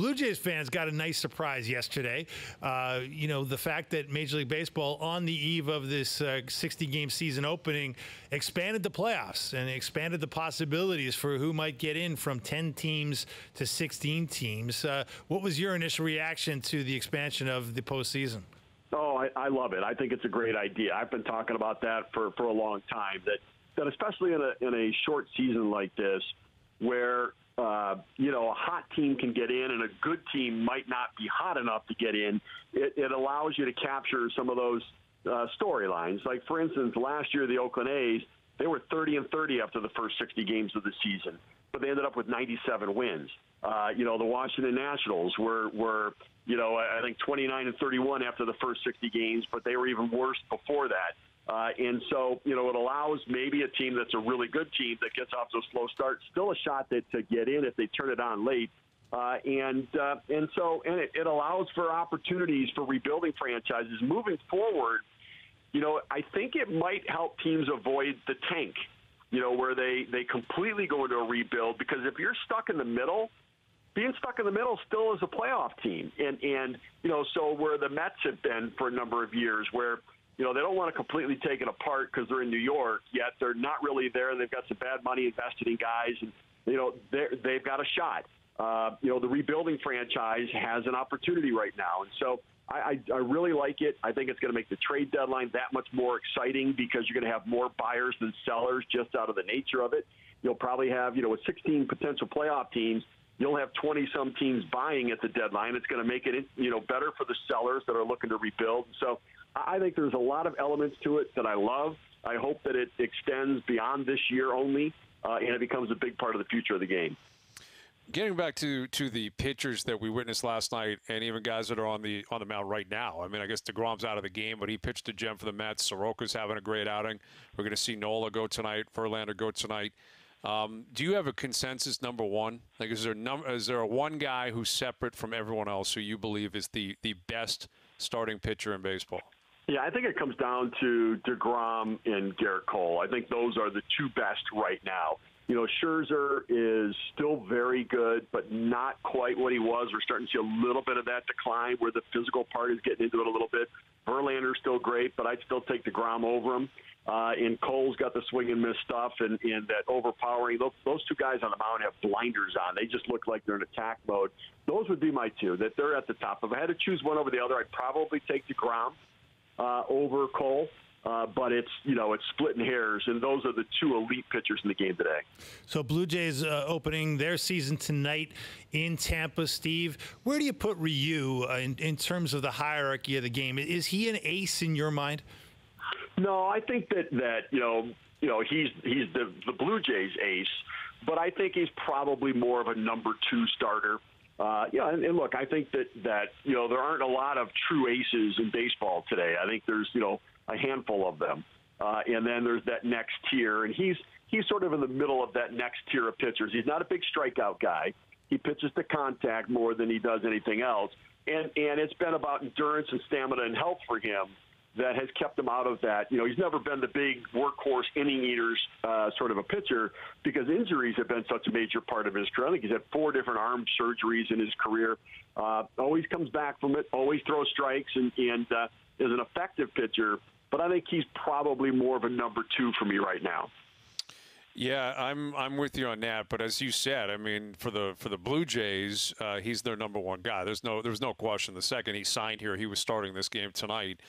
Blue Jays fans got a nice surprise yesterday. The fact that Major League Baseball, on the eve of this 60-game season opening, expanded the playoffs and expanded the possibilities for who might get in from 10 teams to 16 teams. What was your initial reaction to the expansion of the postseason? Oh, I love it. I think it's a great idea. I've been talking about that for a long time, that especially in a short season like this, where a hot team can get in and a good team might not be hot enough to get in, it allows you to capture some of those storylines. Like, for instance, last year the Oakland A's, they were 30-30 after the first 60 games of the season, but they ended up with 97 wins. The Washington Nationals were I think 29-31 after the first 60 games, but they were even worse before that. And so, it allows maybe a team that's a really good team that gets off to a slow start still a shot to get in if they turn it on late. And it allows for opportunities for rebuilding franchises moving forward. I think it might help teams avoid the tank, where they completely go into a rebuild, because if you're stuck in the middle, being stuck in the middle still is a playoff team. And so where the Mets have been for a number of years, where they don't want to completely take it apart because they're in New York, yet they're not really there. They've got some bad money invested in guys, and they've got a shot. The rebuilding franchise has an opportunity right now, and so I really like it. I think it's going to make the trade deadline that much more exciting, because you're going to have more buyers than sellers just out of the nature of it. You'll probably have, with 16 potential playoff teams, you'll have 20-some teams buying at the deadline. It's going to make it, better for the sellers that are looking to rebuild. So I think there's a lot of elements to it that I love. I hope that it extends beyond this year only, and it becomes a big part of the future of the game. Getting back to the pitchers that we witnessed last night, and even guys that are on the mound right now. I mean, I guess DeGrom's out of the game, but he pitched a gem for the Mets. Soroka's having a great outing. We're going to see Nola go tonight, Verlander go tonight. Do you have a consensus number one? Like, is there a one guy who's separate from everyone else who you believe is the best starting pitcher in baseball? Yeah, I think it comes down to DeGrom and Garrett Cole. I think those are the two best right now. Scherzer is still very good, but not quite what he was. We're starting to see a little bit of that decline, where the physical part is getting into it a little bit. Verlander's still great, but I'd still take DeGrom over him. And Cole's got the swing and miss stuff and that overpowering. Those two guys on the mound have blinders on. They just look like they're in attack mode. Those would be my two, that they're at the top. If I had to choose one over the other, I'd probably take DeGrom over Cole. But it's splitting hairs, and those are the two elite pitchers in the game today. So Blue Jays opening their season tonight in Tampa. Steve, where do you put Ryu in terms of the hierarchy of the game? Is he an ace in your mind? No, I think that he's the Blue Jays ace, but I think he's probably more of a number two starter. And look, I think that there aren't a lot of true aces in baseball today. I think there's a handful of them, and then there's that next tier, and he's sort of in the middle of that next tier of pitchers. He's not a big strikeout guy. He pitches to contact more than he does anything else, and it's been about endurance and stamina and health for him that has kept him out of that. He's never been the big workhorse inning eaters sort of a pitcher, because injuries have been such a major part of his career. I think he's had 4 different arm surgeries in his career. Always comes back from it, always throws strikes, and is an effective pitcher. But I think he's probably more of a number two for me right now. Yeah, I'm with you on that. But as you said, I mean, for the Blue Jays, he's their number one guy. There's no question. The second he signed here, he was starting this game tonight.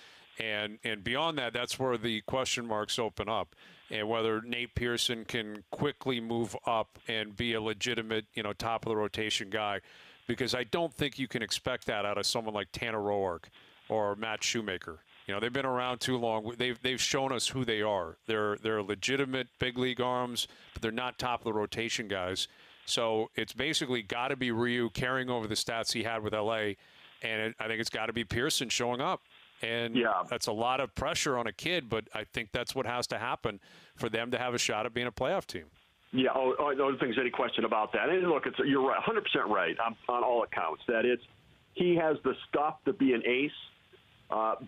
And beyond that, that's where the question marks open up, and whether Nate Pearson can quickly move up and be a legitimate, top of the rotation guy, because I don't think you can expect that out of someone like Tanner Roark or Matt Shoemaker. They've been around too long. They've shown us who they are. They're legitimate big league arms, but they're not top of the rotation guys. So it's basically got to be Ryu carrying over the stats he had with LA, and I think it's got to be Pearson showing up. And that's a lot of pressure on a kid, but I think that's what has to happen for them to have a shot at being a playoff team. Yeah, I don't think there's any question about that. And look, you're right, 100% right on all accounts, that he has the stuff to be an ace,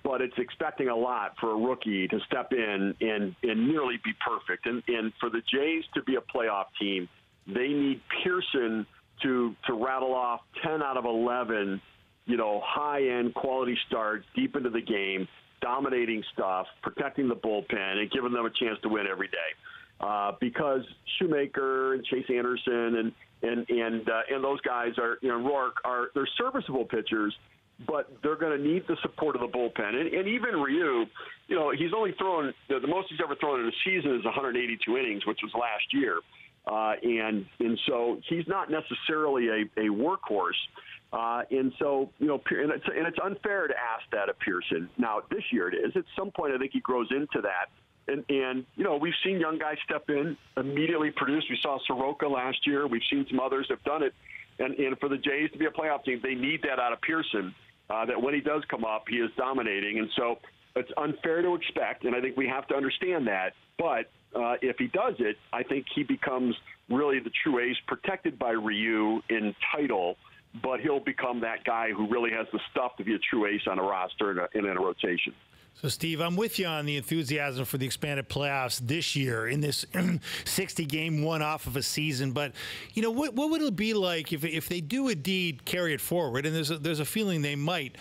but it's expecting a lot for a rookie to step in and nearly be perfect. And for the Jays to be a playoff team, they need Pearson to rattle off 10 out of 11, high-end quality starts deep into the game, dominating stuff, protecting the bullpen, and giving them a chance to win every day. Because Shoemaker and Chase Anderson and those guys are, Rourke they're serviceable pitchers, but they're going to need the support of the bullpen. And even Ryu, he's only thrown the most he's ever thrown in a season is 182 innings, which was last year. And so he's not necessarily a workhorse. And so, and it's unfair to ask that of Pearson. Now, this year it is. At some point, I think he grows into that. And we've seen young guys step in, immediately produce. We saw Soroka last year. We've seen some others have done it. And for the Jays to be a playoff team, they need that out of Pearson, that when he does come up, he is dominating. And so it's unfair to expect, and I think we have to understand that. But if he does it, I think he becomes really the true ace, protected by Ryu in title, but he'll become that guy who really has the stuff to be a true ace on a roster and in a rotation. So, Steve, I'm with you on the enthusiasm for the expanded playoffs this year in this 60-game one-off of a season. But, what would it be like if they do indeed carry it forward? And there's a feeling they might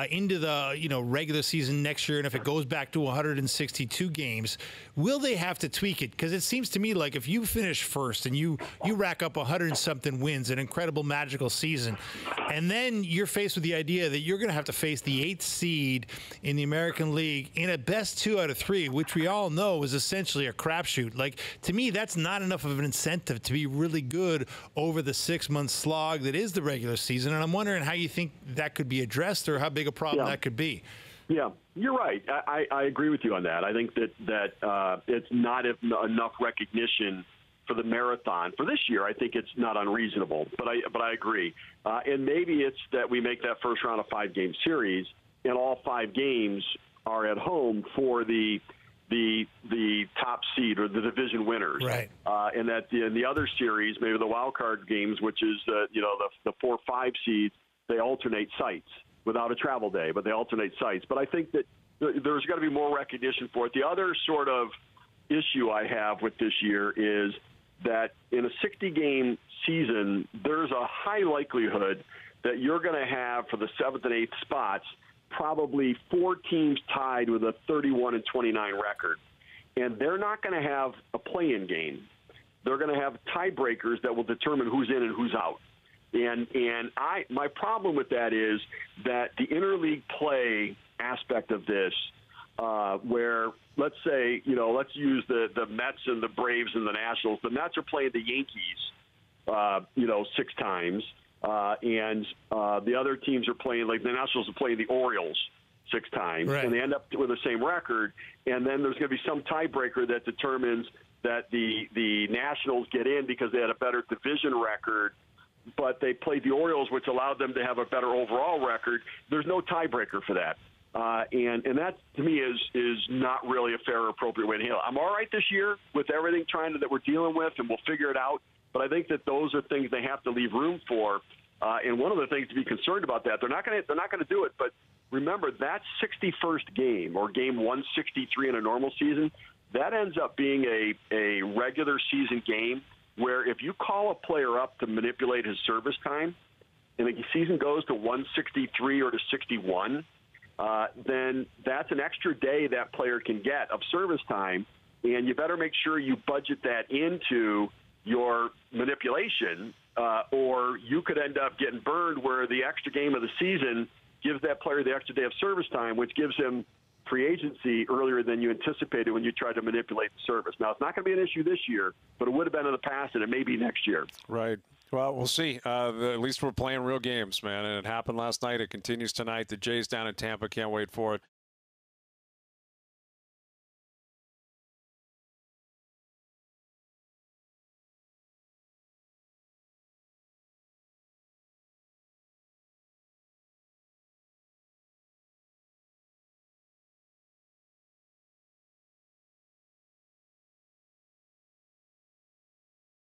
into the regular season next year. And if it goes back to 162 games, will they have to tweak it? Because it seems to me like if you finish first and you rack up 100-something wins, an incredible, magical season, and then you're faced with the idea that you're going to have to face the 8th seed in the American League in a best 2 out of 3, which we all know is essentially a crapshoot. Like, to me, that's not enough of an incentive to be really good over the 6-month slog that is the regular season. And I'm wondering how you think that could be addressed or how big a problem that could be. Yeah, you're right. I agree with you on that. I think that it's not enough recognition for the marathon. For this year, I think it's not unreasonable, but I agree. And maybe it's that we make that first round of 5-game series, and all 5 games are at home for the top seed or the division winners, right? And that in the other series, maybe the wild card games, which is the 4-5 seeds, they alternate sites without a travel day, but they alternate sites. But I think that there's got to be more recognition for it. The other sort of issue I have with this year is that in a 60-game season, there's a high likelihood that you're going to have for the 7th and 8th spots probably 4 teams tied with a 31-29 record. And they're not going to have a play-in game. They're going to have tiebreakers that will determine who's in and who's out. And my problem with that is that the interleague play aspect of this, where let's say, let's use the Mets and the Braves and the Nationals. The Mets are playing the Yankees, 6 times. And the other teams are playing, like the Nationals are playing the Orioles 6 times, right, and they end up with the same record. And then there's going to be some tiebreaker that determines that the Nationals get in because they had a better division record, but they played the Orioles, which allowed them to have a better overall record. There's no tiebreaker for that. And that, to me, is not really a fair or appropriate way to handle it. I'm all right this year with everything that we're dealing with, and we'll figure it out. But I think that those are things they have to leave room for. And one of the things to be concerned about that, they're not going to do it. But remember, that 61st game, or game 163 in a normal season, that ends up being a regular season game where if you call a player up to manipulate his service time, and the season goes to 163 or to 61, then that's an extra day that player can get of service time, and you better make sure you budget that into your manipulation, or you could end up getting burned where the extra game of the season gives that player the extra day of service time, which gives him free agency earlier than you anticipated when you tried to manipulate the service. Now, it's not going to be an issue this year, but it would have been in the past, and it may be next year. Right. Well, we'll see. At least we're playing real games, man, and it happened last night. It continues tonight. The Jays down in Tampa. Can't wait for it.